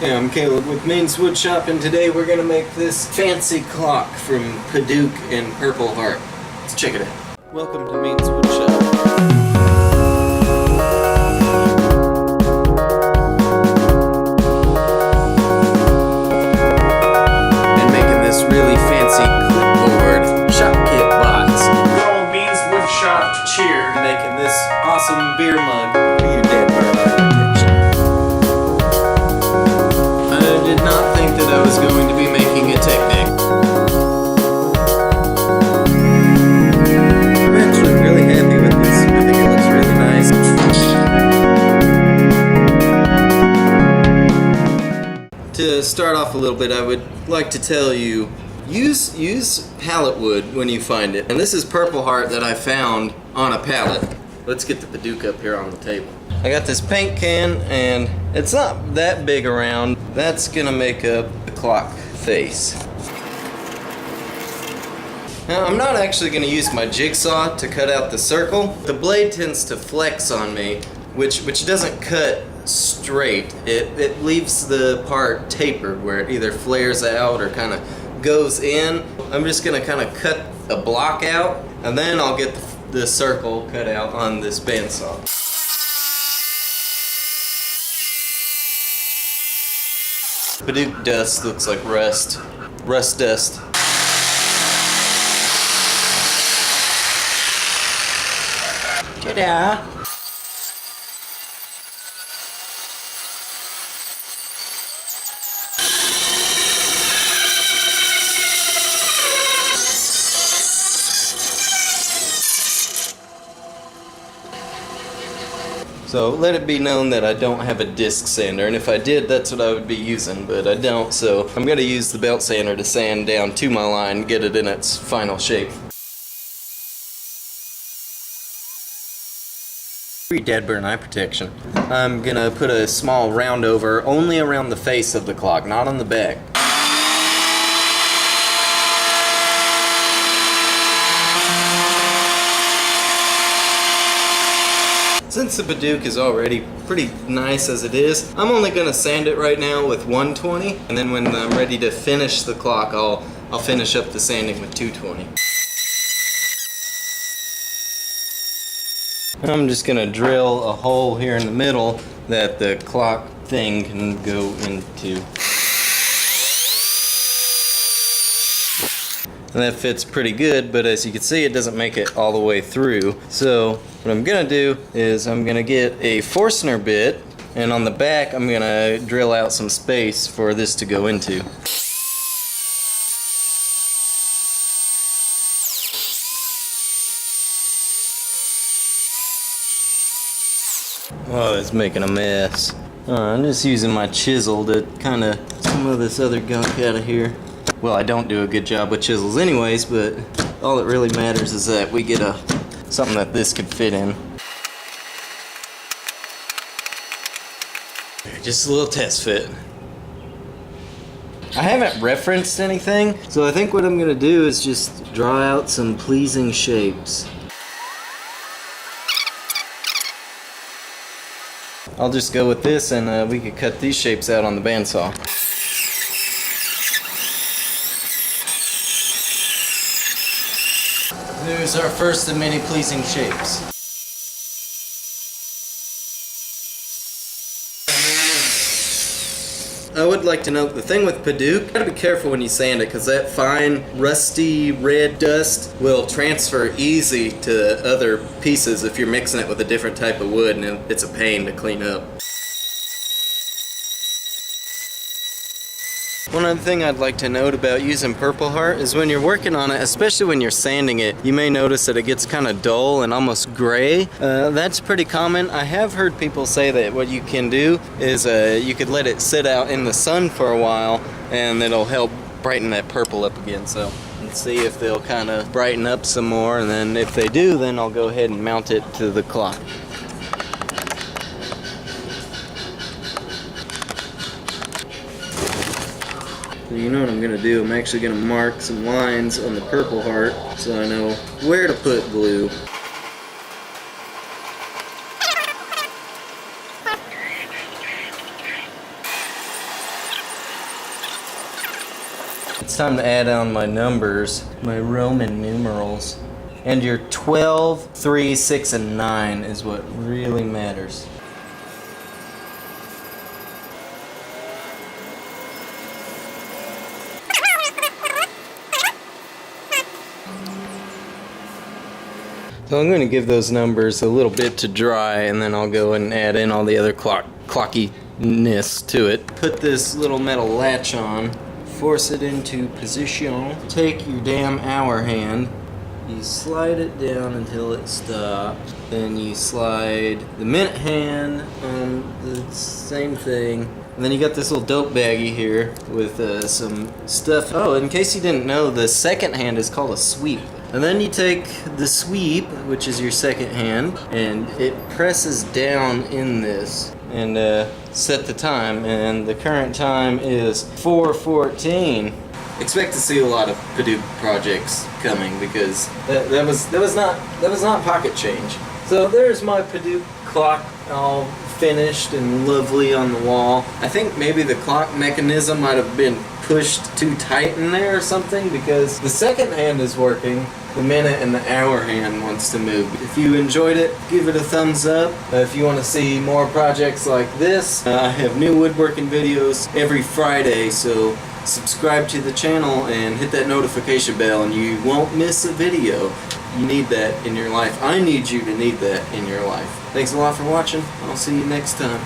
Hey, I'm Caleb with Maine's Woodshop, and today we're gonna make this fancy clock from Padauk and Purpleheart. Let's check it out. Welcome to Maine's Woodshop. And making this really fancy clipboard shop kit box. Hello, Maine's Woodshop. Cheers. Making this awesome beer mug for your dead bird. I did not think that I was going to be making a Technic. I'm actually really happy with this. I think it looks really nice. To start off a little bit, I would like to tell you, use pallet wood when you find it. And this is Purpleheart that I found on a pallet. Let's get the Padauk up here on the table. I got this paint can, and it's not that big around. That's gonna make up the clock face. Now, I'm not actually gonna use my jigsaw to cut out the circle. The blade tends to flex on me, which doesn't cut straight. It leaves the part tapered where it either flares out or kind of goes in. I'm just gonna kind of cut a block out, and then I'll get the circle cut out on this bandsaw. Padauk dust looks like rust dust. Ta-da! So let it be known that I don't have a disc sander, and if I did, that's what I would be using, but I don't, so I'm going to use the belt sander to sand down to my line, get it in its final shape. Dead burn eye protection. I'm going to put a small round over only around the face of the clock, not on the back. Since the Padauk is already pretty nice as it is, I'm only going to sand it right now with 120, and then when I'm ready to finish the clock, I'll finish up the sanding with 220. I'm just going to drill a hole here in the middle that the clock thing can go into. And that fits pretty good, but as you can see, it doesn't make it all the way through. So what I'm gonna do is I'm gonna get a Forstner bit, and on the back I'm gonna drill out some space for this to go into. Oh, it's making a mess. I'm just using my chisel to kind of smooth this other gunk out of here. Well, I don't do a good job with chisels anyways, but all that really matters is that we get something that this could fit in. Just a little test fit. I haven't referenced anything, so I think what I'm going to do is just draw out some pleasing shapes. I'll just go with this, and we could cut these shapes out on the bandsaw. There's our first of many pleasing shapes. I would like to note the thing with Padauk, you gotta be careful when you sand it, because that fine rusty red dust will transfer easy to other pieces if you're mixing it with a different type of wood, and it's a pain to clean up. One other thing I'd like to note about using Purpleheart is when you're working on it, especially when you're sanding it, you may notice that it gets kind of dull and almost gray. That's pretty common. I have heard people say that what you can do is you could let it sit out in the sun for a while, and it'll help brighten that purple up again. So let's see if they'll kind of brighten up some more, and then if they do, then I'll go ahead and mount it to the clock. So you know what I'm going to do? I'm actually going to mark some lines on the Purpleheart so I know where to put glue. it's time to add on my numbers, my Roman numerals. And your 12, 3, 6, and 9 is what really matters. So I'm going to give those numbers a little bit to dry, and then I'll go and add in all the other clockiness to it. Put this little metal latch on, force it into position. Take your damn hour hand, you slide it down until it stops. Then you slide the minute hand on the same thing. And then you got this little dope baggie here with some stuff. Oh, in case you didn't know, the second hand is called a sweep. And then you take the sweep, which is your second hand, and it presses down in this and set the time. And the current time is 4:14. Expect to see a lot of padauk projects coming because that was not pocket change. So there's my padauk clock all finished and lovely on the wall. I think maybe the clock mechanism might have been pushed too tight in there or something, because the second hand is working, the minute and the hour hand wants to move. If you enjoyed it, give it a thumbs up. If you want to see more projects like this, I have new woodworking videos every Friday, so subscribe to the channel and hit that notification bell and you won't miss a video. You need that in your life. I need you to need that in your life. Thanks a lot for watching. I'll see you next time.